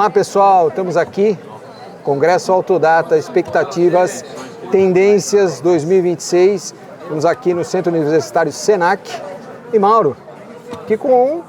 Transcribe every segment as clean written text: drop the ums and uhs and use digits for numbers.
Olá pessoal, estamos aqui, Congresso Autodata, expectativas, tendências 2026. Estamos aqui no Centro Universitário Senac. E Mauro, aqui com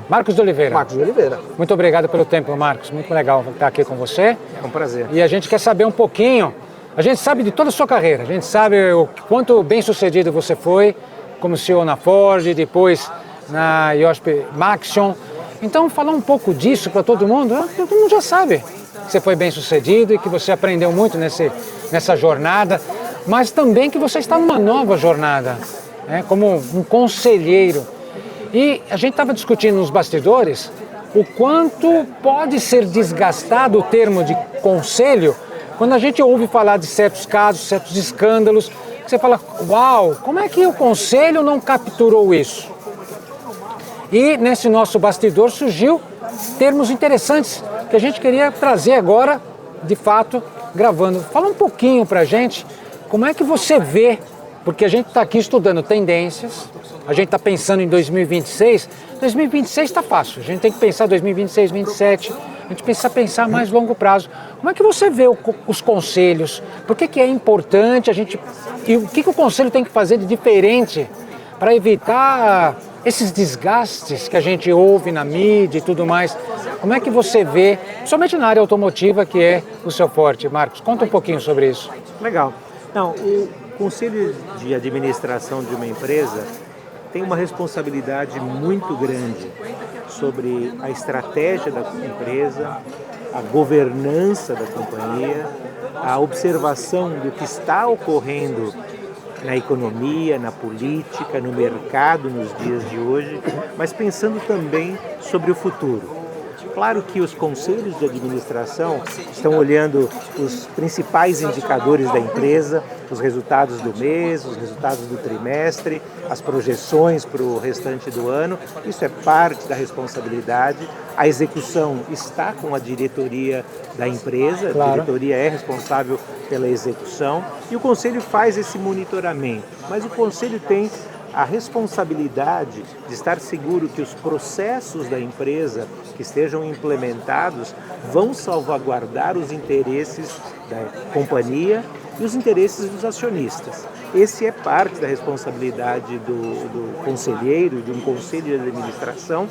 Marcos de Oliveira. Marcos de Oliveira. Muito obrigado pelo tempo, Marcos. Muito legal estar aqui com você. É um prazer. E a gente quer saber um pouquinho, a gente sabe de toda a sua carreira, a gente sabe o quanto bem sucedido você foi, como CEO na Ford, depois na IOSP Maxion. Então, falar um pouco disso para todo mundo já sabe que você foi bem sucedido e que você aprendeu muito nessa jornada, mas também que você está numa nova jornada, né, como um conselheiro. E a gente estava discutindo nos bastidores o quanto pode ser desgastado o termo de conselho quando a gente ouve falar de certos casos, certos escândalos. Você fala, uau, como é que o conselho não capturou isso? E nesse nosso bastidor surgiu termos interessantes que a gente queria trazer agora, de fato, gravando. Fala um pouquinho para a gente como é que você vê, porque a gente está aqui estudando tendências, a gente está pensando em 2026. 2026 está fácil, a gente tem que pensar 2026, 2027, a gente precisa pensar mais longo prazo. Como é que você vê os conselhos? Por que é importante a gente... E o que o conselho tem que fazer de diferente para evitar esses desgastes que a gente ouve na mídia e tudo mais? Como é que você vê, somente na área automotiva, que é o seu forte? Marcos, conta um pouquinho sobre isso. Legal. Não, o conselho de administração de uma empresa tem uma responsabilidade muito grande sobre a estratégia da empresa, a governança da companhia, a observação do que está ocorrendo na economia, na política, no mercado nos dias de hoje, mas pensando também sobre o futuro. Claro que os conselhos de administração estão olhando os principais indicadores da empresa, os resultados do mês, os resultados do trimestre, as projeções para o restante do ano. Isso é parte da responsabilidade. A execução está com a diretoria da empresa, claro. A diretoria é responsável pela execução e o conselho faz esse monitoramento. Mas o conselho tem a responsabilidade de estar seguro que os processos da empresa que estejam implementados vão salvaguardar os interesses da companhia e os interesses dos acionistas. Esse é parte da responsabilidade do conselheiro, de um conselho de administração,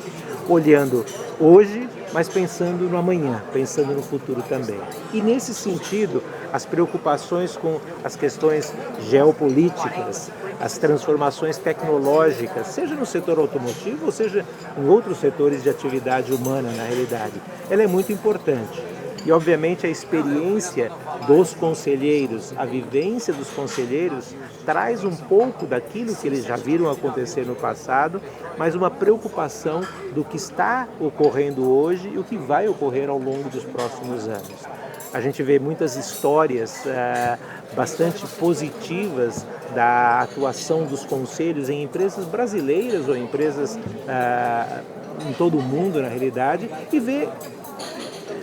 olhando hoje, mas pensando no amanhã, pensando no futuro também. E nesse sentido, as preocupações com as questões geopolíticas, as transformações tecnológicas, seja no setor automotivo ou seja em outros setores de atividade humana na realidade, ela é muito importante. E obviamente a experiência dos conselheiros, a vivência dos conselheiros traz um pouco daquilo que eles já viram acontecer no passado, mas uma preocupação do que está ocorrendo hoje e o que vai ocorrer ao longo dos próximos anos. A gente vê muitas histórias bastante positivas da atuação dos conselhos em empresas brasileiras ou empresas em todo o mundo, na realidade, e vê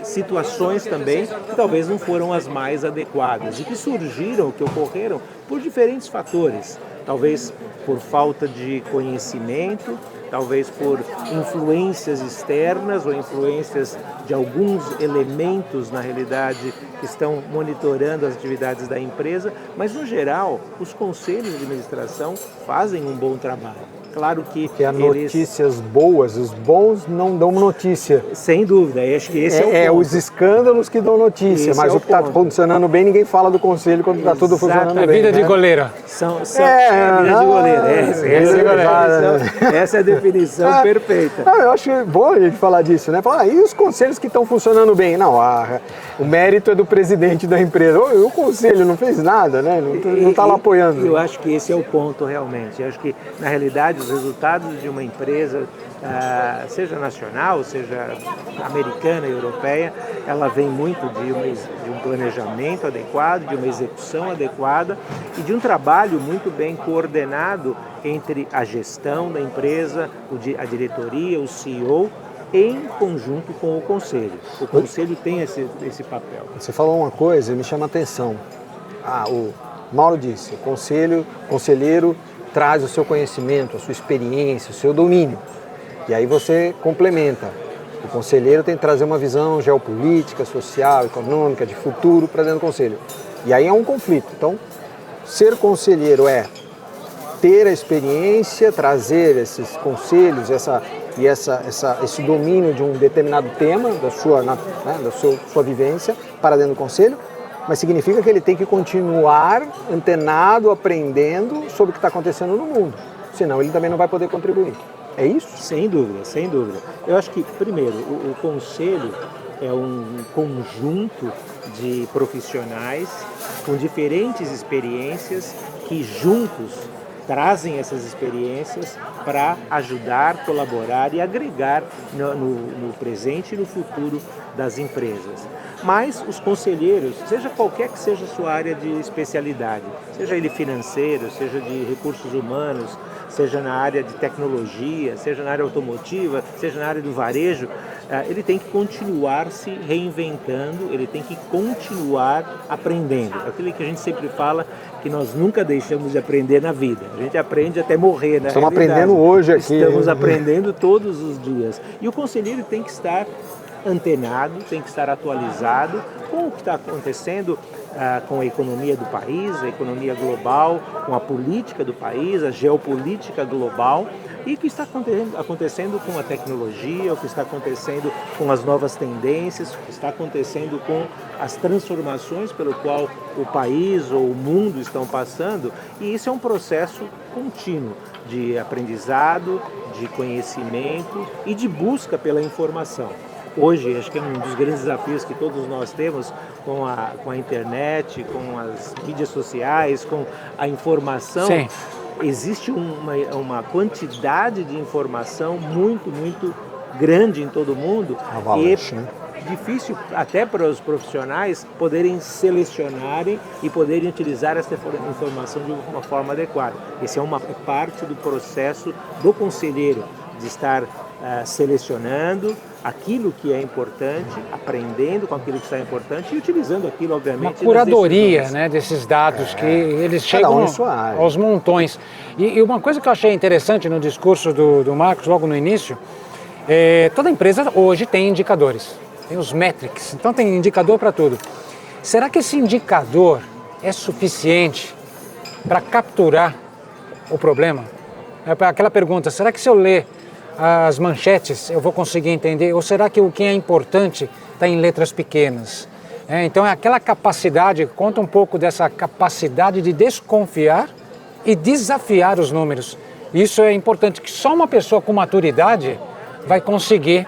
situações também que talvez não foram as mais adequadas e que surgiram, que ocorreram por diferentes fatores, talvez por falta de conhecimento, talvez por influências externas ou influências de alguns elementos, na realidade, que estão monitorando as atividades da empresa, mas, no geral, os conselhos de administração fazem um bom trabalho. Claro que há notícias boas, os bons não dão notícia. Sem dúvida, acho que esse é o ponto. É os escândalos que dão notícia, Esse mas o que está funcionando bem, ninguém fala do conselho quando está tudo funcionando bem. É vida de goleiro. Vida de goleiro. Essa é a definição perfeita. Eu acho bom a gente falar disso, né? Falar, e os conselhos que estão funcionando bem? Não, o mérito é do presidente da empresa. O conselho não fez nada, né? Não está lá apoiando. Eu acho que esse é o ponto realmente. Eu acho que, na realidade, os resultados de uma empresa, seja nacional, seja americana, europeia, ela vem muito de um planejamento adequado, de uma execução adequada e de um trabalho muito bem coordenado entre a gestão da empresa, a diretoria, o CEO, em conjunto com o conselho. O conselho tem esse papel. Você falou uma coisa e me chama a atenção. O Mauro disse, o conselheiro traz o seu conhecimento, a sua experiência, o seu domínio. E aí você complementa. O conselheiro tem que trazer uma visão geopolítica, social, econômica, de futuro para dentro do conselho. E aí é um conflito. Então, ser conselheiro é ter a experiência, trazer esses conselhos, esse domínio de um determinado tema da sua vivência para dentro do conselho, mas significa que ele tem que continuar antenado, aprendendo sobre o que está acontecendo no mundo. Senão ele também não vai poder contribuir. É isso? Sem dúvida, sem dúvida. Eu acho que, primeiro, o conselho é um conjunto de profissionais com diferentes experiências que juntos trazem essas experiências para ajudar, colaborar e agregar no presente e no futuro das empresas. Mas os conselheiros, seja qualquer que seja a sua área de especialidade, seja ele financeiro, seja de recursos humanos, seja na área de tecnologia, seja na área automotiva, seja na área do varejo, ele tem que continuar se reinventando, ele tem que continuar aprendendo. Aquilo que a gente sempre fala, que nós nunca deixamos de aprender na vida. A gente aprende até morrer, né? Estamos aprendendo hoje aqui. Estamos aprendendo todos os dias. E o conselheiro tem que estar antenado, tem que estar atualizado com o que está acontecendo com a economia do país, a economia global, com a política do país, a geopolítica global e o que está acontecendo com a tecnologia, o que está acontecendo com as novas tendências, o que está acontecendo com as transformações pelo qual o país ou o mundo estão passando, e isso é um processo contínuo de aprendizado, de conhecimento e de busca pela informação. Hoje, acho que é um dos grandes desafios que todos nós temos com a internet, com as mídias sociais, com a informação. Sim. Existe uma quantidade de informação muito, muito grande em todo mundo. E é difícil até para os profissionais poderem selecionarem e poderem utilizar essa informação de uma forma adequada. Esse é uma parte do processo do conselheiro, de estar selecionando aquilo que é importante, aprendendo com aquilo que está importante e utilizando aquilo, obviamente. Uma curadoria, né, desses dados que eles chegam aos montões. E uma coisa que eu achei interessante no discurso do Marcos, logo no início, toda empresa hoje tem indicadores, tem os metrics, então tem indicador para tudo. Será que esse indicador é suficiente para capturar o problema? É aquela pergunta, será que se eu ler as manchetes eu vou conseguir entender? Ou será que o que é importante está em letras pequenas? Então é aquela capacidade, conta um pouco dessa capacidade de desconfiar e desafiar os números. Isso é importante, que só uma pessoa com maturidade vai conseguir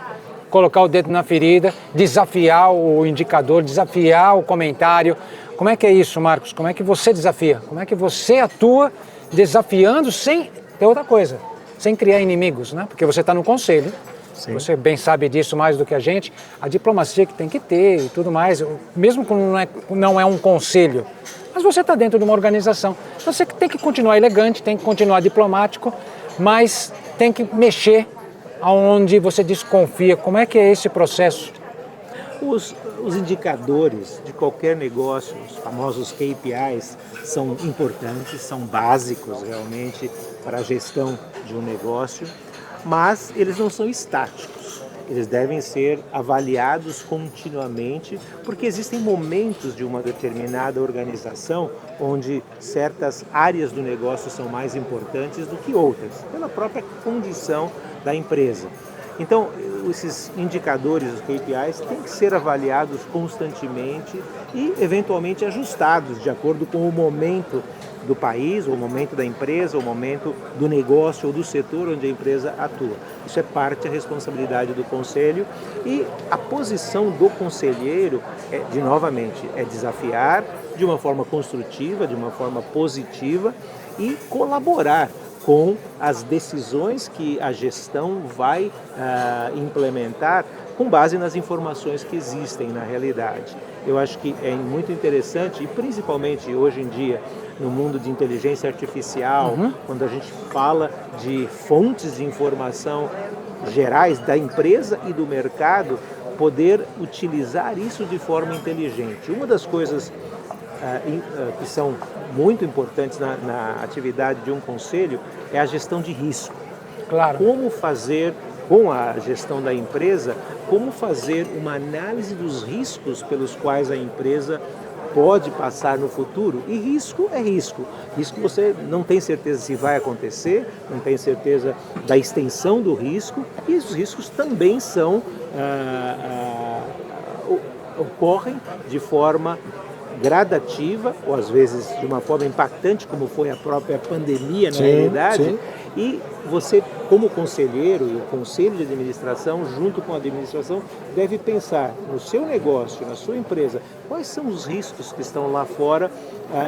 colocar o dedo na ferida, desafiar o indicador, desafiar o comentário. Como é que é isso, Marcos? Como é que você desafia? Como é que você atua desafiando sem ter outra coisa? Sem criar inimigos, né? Porque você está no conselho, sim, você bem sabe disso mais do que a gente, a diplomacia que tem que ter e tudo mais, mesmo quando não é um conselho, mas você está dentro de uma organização, então você tem que continuar elegante, tem que continuar diplomático, mas tem que mexer aonde você desconfia. Como é que é esse processo? Os indicadores de qualquer negócio, os famosos KPIs, são importantes, são básicos realmente para a gestão de um negócio, mas eles não são estáticos. Eles devem ser avaliados continuamente, porque existem momentos de uma determinada organização onde certas áreas do negócio são mais importantes do que outras, pela própria condição da empresa. Então, esses indicadores, os KPIs, têm que ser avaliados constantemente e, eventualmente, ajustados de acordo com o momento do país, ou o momento da empresa, ou o momento do negócio ou do setor onde a empresa atua. Isso é parte da responsabilidade do conselho e a posição do conselheiro, novamente, é desafiar de uma forma construtiva, de uma forma positiva e colaborar com as decisões que a gestão vai implementar com base nas informações que existem na realidade. Eu acho que é muito interessante, e principalmente hoje em dia, no mundo de inteligência artificial, quando a gente fala de fontes de informação gerais da empresa e do mercado, poder utilizar isso de forma inteligente. Uma das coisas que são muito importantes na atividade de um conselho é a gestão de risco. Claro. Como fazer com a gestão da empresa, como fazer uma análise dos riscos pelos quais a empresa pode passar no futuro. E risco é risco. Risco você não tem certeza se vai acontecer, não tem certeza da extensão do risco, e os riscos também são ocorrem de forma gradativa, ou às vezes de uma forma impactante, como foi a própria pandemia na realidade. Sim. E você, como conselheiro, e o conselho de administração, junto com a administração, deve pensar no seu negócio, na sua empresa, quais são os riscos que estão lá fora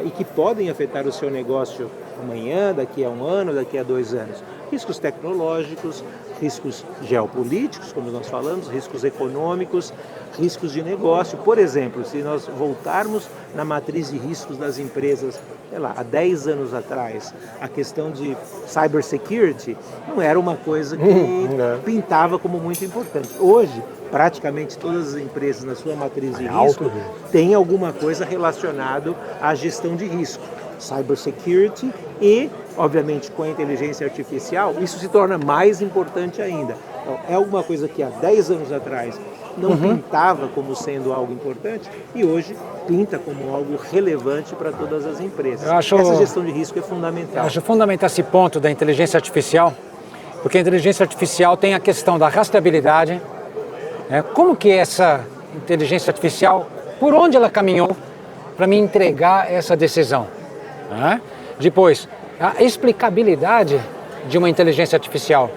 e que podem afetar o seu negócio amanhã, daqui a um ano, daqui a 2 anos. Riscos tecnológicos, riscos geopolíticos, como nós falamos, riscos econômicos, riscos de negócio. Por exemplo, se nós voltarmos na matriz de riscos das empresas, sei lá, há 10 anos atrás, a questão de cybersecurity não era uma coisa que pintava como muito importante. Hoje, praticamente todas as empresas na sua matriz de risco têm alguma coisa relacionada à gestão de risco. Cybersecurity e, obviamente, com a inteligência artificial, isso se torna mais importante ainda. Então, é alguma coisa que há 10 anos atrás não pintava como sendo algo importante e hoje pinta como algo relevante para todas as empresas. Essa gestão de risco é fundamental. Acho fundamental esse ponto da inteligência artificial, porque a inteligência artificial tem a questão da rastreabilidade, né? Como que essa inteligência artificial, por onde ela caminhou para me entregar essa decisão? Né? Depois, a explicabilidade de uma inteligência artificial.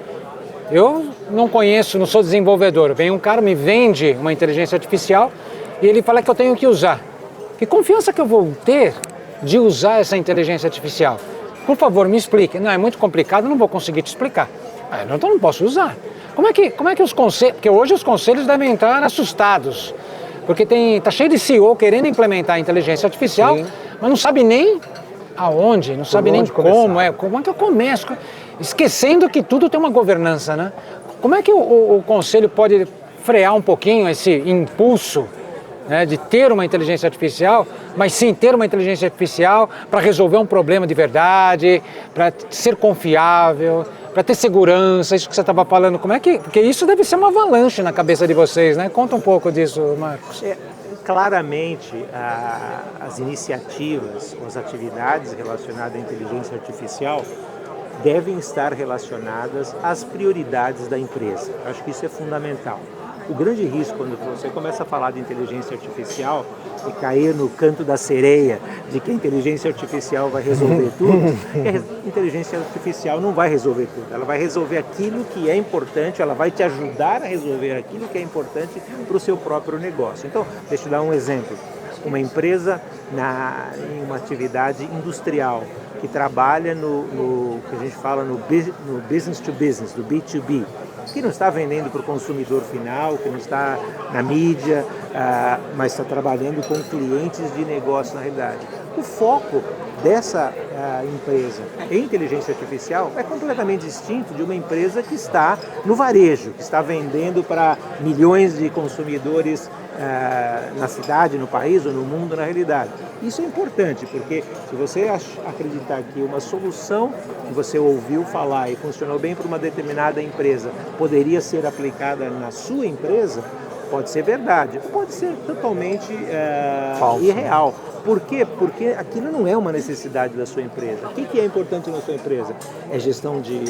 Eu não conheço, não sou desenvolvedor. Vem um cara, me vende uma inteligência artificial e ele fala que eu tenho que usar. Que confiança que eu vou ter de usar essa inteligência artificial? Por favor, me explique. Não, é muito complicado, não vou conseguir te explicar. Então não posso usar. Como é que os conselhos... Porque hoje os conselhos devem estar assustados. Porque está cheio de CEO querendo implementar a inteligência artificial, mas não sabe nem aonde, não sabe nem como é que eu começo, esquecendo que tudo tem uma governança, né? Como é que o conselho pode frear um pouquinho esse impulso, né, de ter uma inteligência artificial, mas sim ter uma inteligência artificial para resolver um problema de verdade, para ser confiável, para ter segurança, isso que você estava falando, porque isso deve ser uma avalanche na cabeça de vocês, né? Conta um pouco disso, Marcos. Claramente, as iniciativas, as atividades relacionadas à inteligência artificial devem estar relacionadas às prioridades da empresa. Acho que isso é fundamental. O grande risco quando você começa a falar de inteligência artificial e cair no canto da sereia de que a inteligência artificial vai resolver tudo, a inteligência artificial não vai resolver tudo. Ela vai resolver aquilo que é importante, ela vai te ajudar a resolver aquilo que é importante para o seu próprio negócio. Então, deixa eu dar um exemplo. Uma empresa em uma atividade industrial que trabalha no que a gente fala no business to business, do B2B, que não está vendendo para o consumidor final, que não está na mídia, mas está trabalhando com clientes de negócio na realidade. O foco dessa empresa em inteligência artificial é completamente distinto de uma empresa que está no varejo, que está vendendo para milhões de consumidores na cidade, no país ou no mundo na realidade. Isso é importante, porque se você acreditar que uma solução que você ouviu falar e funcionou bem para uma determinada empresa poderia ser aplicada na sua empresa, pode ser verdade, pode ser totalmente irreal. Por quê? Porque aquilo não é uma necessidade da sua empresa. O que é importante na sua empresa? É gestão de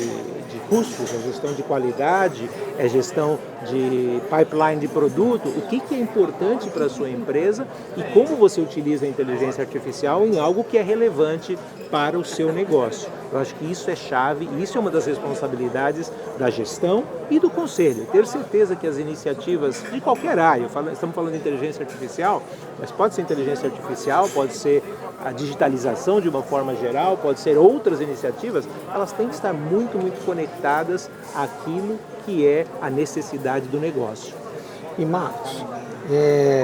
custos, é gestão de qualidade, é gestão de pipeline de produto. O que é importante para a sua empresa e como você utiliza a inteligência artificial em algo que é relevante para o seu negócio. Eu acho que isso é chave e isso é uma das responsabilidades da gestão e do conselho. Ter certeza que as iniciativas de qualquer área, estamos falando de inteligência artificial, mas pode ser inteligência artificial, pode ser a digitalização de uma forma geral, pode ser outras iniciativas, elas têm que estar muito, muito conectadas àquilo que é a necessidade do negócio. E Marcos,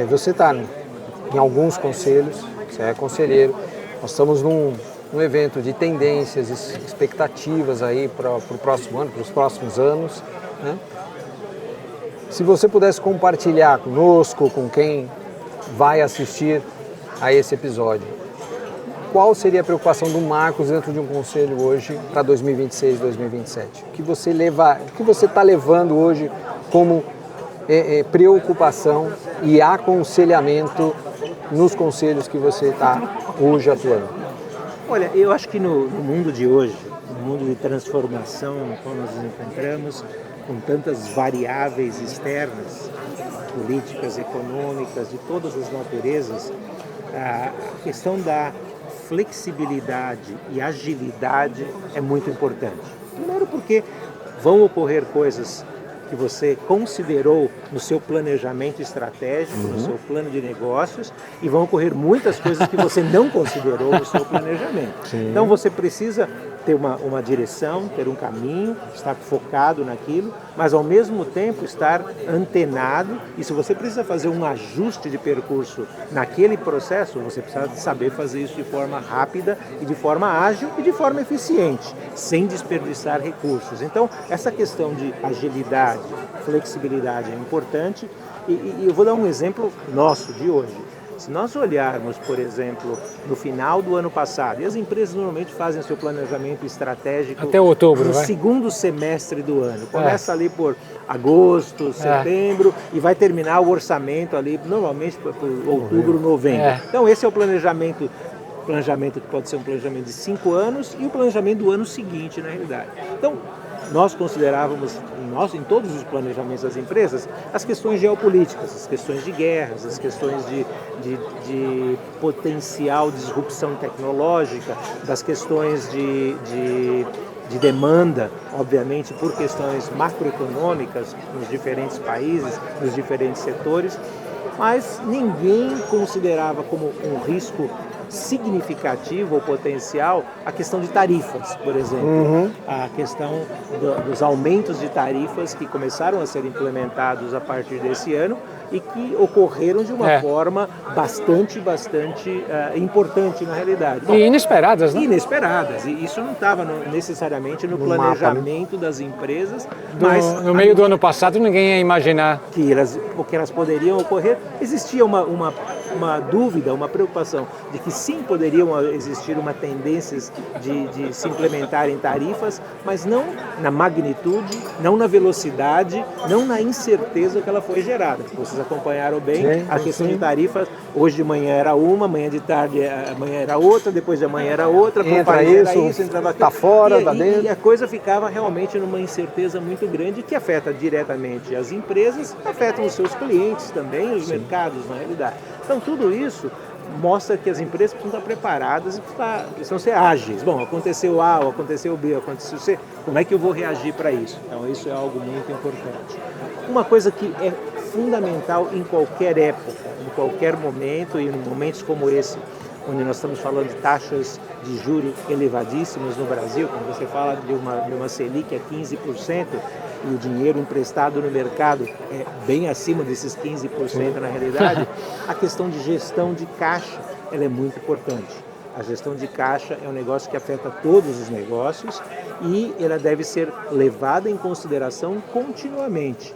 você está em alguns conselhos, você é conselheiro, nós estamos num evento de tendências, expectativas aí para o próximo ano, para os próximos anos, né? Se você pudesse compartilhar conosco, com quem vai assistir a esse episódio, qual seria a preocupação do Marcos dentro de um conselho hoje para 2026, 2027? O que você está levando hoje como preocupação e aconselhamento nos conselhos que você está hoje atuando? Olha, eu acho que no mundo de hoje, no mundo de transformação no qual nós nos encontramos, com tantas variáveis externas, políticas, econômicas, de todas as naturezas, a questão da flexibilidade e agilidade é muito importante. Primeiro porque vão ocorrer coisas que você considerou no seu planejamento estratégico, no seu plano de negócios, e vão ocorrer muitas coisas que você não considerou no seu planejamento. Sim. Então você precisa ter uma direção, ter um caminho, estar focado naquilo, mas ao mesmo tempo estar antenado, e se você precisa fazer um ajuste de percurso naquele processo, você precisa saber fazer isso de forma rápida e de forma ágil e de forma eficiente, sem desperdiçar recursos. Então, essa questão de agilidade, flexibilidade é importante, e eu vou dar um exemplo nosso de hoje. Se nós olharmos, por exemplo, no final do ano passado, e as empresas normalmente fazem seu planejamento estratégico até outubro, no segundo semestre do ano. Começa ali por agosto, setembro e vai terminar o orçamento ali normalmente por outubro, novembro. Então esse é o planejamento que pode ser um planejamento de 5 anos e o planejamento do ano seguinte, na realidade. Então, nós considerávamos, em todos os planejamentos das empresas, as questões geopolíticas, as questões de guerras, as questões de potencial disrupção tecnológica, das questões de demanda, obviamente, por questões macroeconômicas nos diferentes países, nos diferentes setores, mas ninguém considerava como um risco significativo ou potencial a questão de tarifas, por exemplo. A questão dos aumentos de tarifas que começaram a ser implementados a partir desse ano e que ocorreram de uma forma bastante importante na realidade. E inesperadas, né? Inesperadas. E isso não estava necessariamente no planejamento mapa, né, das empresas, mas no meio do ano passado ninguém ia imaginar que elas poderiam ocorrer. Existia uma dúvida, uma preocupação de que sim, poderiam existir uma tendência de se implementarem tarifas, mas não na magnitude, não na velocidade, não na incerteza que ela foi gerada. Vocês acompanharam bem a questão de tarifas. Hoje de manhã era uma, amanhã de tarde amanhã era outra, depois de amanhã era outra. Entra isso, está fora, está dentro. E a coisa ficava realmente numa incerteza muito grande que afeta diretamente as empresas, afeta os seus clientes também, os mercados na realidade. Então tudo isso mostra que as empresas precisam estar preparadas e precisam ser ágeis. Bom, aconteceu A, ou aconteceu B, ou aconteceu C, como é que eu vou reagir para isso? Então isso é algo muito importante. Uma coisa que é fundamental em qualquer época, em qualquer momento, e em momentos como esse, onde nós estamos falando de taxas de juros elevadíssimas no Brasil, quando você fala de uma Selic a 15%, e o dinheiro emprestado no mercado é bem acima desses 15% na realidade, a questão de gestão de caixa ela é muito importante. A gestão de caixa é um negócio que afeta todos os negócios e ela deve ser levada em consideração continuamente.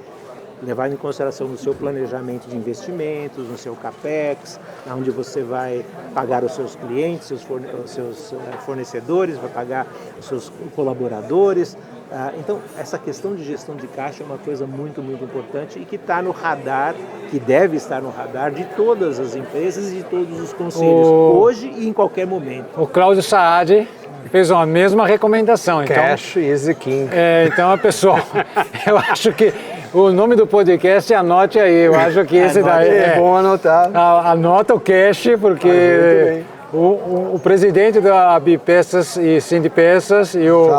Levar em consideração no seu planejamento de investimentos, no seu CAPEX, onde você vai pagar os seus clientes, os seus fornecedores, vai pagar os seus colaboradores. Então, essa questão de gestão de caixa é uma coisa muito, muito importante e que está no radar, que deve estar no radar de todas as empresas e de todos os conselhos, hoje e em qualquer momento. O Cláudio Saad fez a mesma recomendação. Cash is the king. Então, pessoal, eu acho que o nome do podcast, anote aí, eu acho que esse daí é bom anotar. Anota o cash, porque o presidente da Bipeças e Sindipeças e o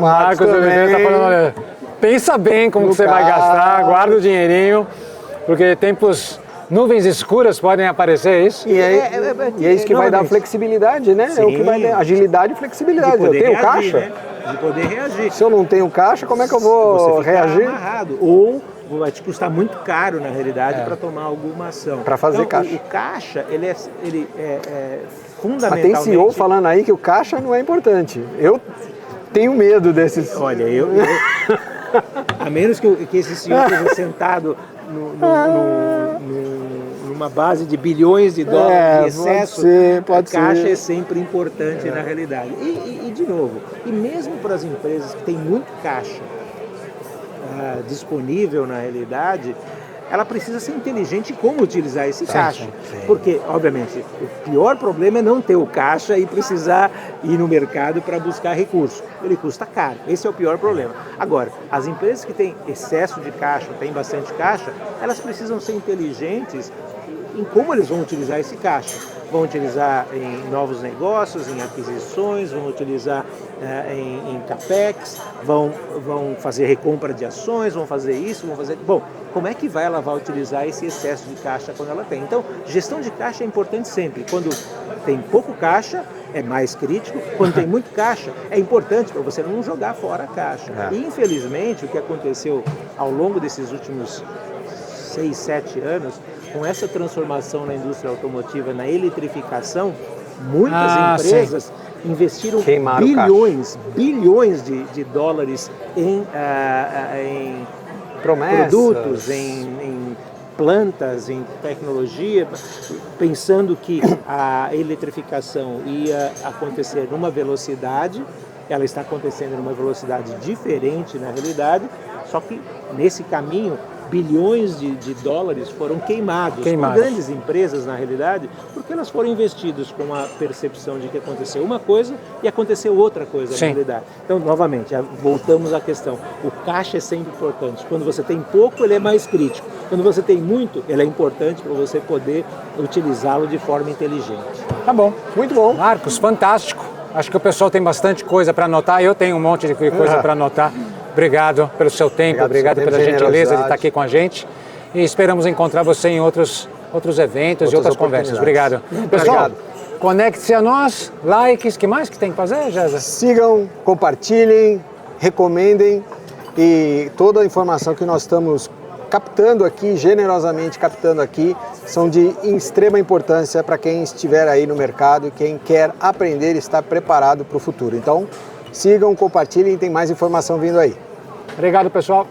Marcos também está falando, olha, pensa bem como você vai gastar, guarda o dinheirinho, porque nuvens escuras podem aparecer, é isso? E é isso que vai dar flexibilidade, né? Sim. É o que vai dar agilidade e flexibilidade. Eu tenho caixa? Né? De poder reagir. Se eu não tenho caixa, como é que eu vou reagir? Amarrado. Ou vai te custar muito caro, na realidade, para tomar alguma ação. Para fazer caixa. O caixa, ele é fundamentalmente... Mas tem CEO falando aí que o caixa não é importante. Eu tenho medo desses... Olha, a menos que esse CEO esteja sentado uma base de bilhões de dólares de excesso, pode caixa ser. é sempre importante na realidade. E de novo, e mesmo para as empresas que têm muito caixa disponível na realidade, ela precisa ser inteligente em como utilizar esse caixa. Sim. Porque, obviamente, o pior problema é não ter o caixa e precisar ir no mercado para buscar recurso. Ele custa caro. Esse é o pior problema. Agora, as empresas que têm excesso de caixa, têm bastante caixa, elas precisam ser inteligentes em como eles vão utilizar esse caixa. Vão utilizar em novos negócios, em aquisições, vão utilizar em CAPEX, vão fazer recompra de ações, vão fazer isso, vão fazer... Bom, como é que ela vai utilizar esse excesso de caixa quando ela tem? Então, gestão de caixa é importante sempre. Quando tem pouco caixa, é mais crítico. Quando tem muito caixa, é importante para você não jogar fora a caixa. E, infelizmente, o que aconteceu ao longo desses últimos 6, 7 anos, com essa transformação na indústria automotiva, na eletrificação, muitas empresas investiram bilhões de dólares em produtos, em plantas, em tecnologia, pensando que a eletrificação ia acontecer numa velocidade, ela está acontecendo numa velocidade diferente na realidade, só que nesse caminho bilhões de dólares foram queimados por grandes empresas, na realidade, porque elas foram investidas com a percepção de que aconteceu uma coisa e aconteceu outra coisa na realidade. Então, novamente, voltamos à questão. O caixa é sempre importante. Quando você tem pouco, ele é mais crítico. Quando você tem muito, ele é importante para você poder utilizá-lo de forma inteligente. Tá bom. Muito bom. Marcos, fantástico. Acho que o pessoal tem bastante coisa para anotar. Eu tenho um monte de coisa para anotar. Obrigado pelo seu tempo, obrigado pela gentileza de estar aqui com a gente. E esperamos encontrar você em outros eventos e outras conversas. Obrigado. Pessoal, conecte-se a nós, likes, que mais que tem que fazer, Jéssica? Sigam, compartilhem, recomendem e toda a informação que nós estamos captando aqui, generosamente captando aqui, são de extrema importância para quem estiver aí no mercado e quem quer aprender e estar preparado para o futuro. Então, sigam, compartilhem, tem mais informação vindo aí. Obrigado, pessoal.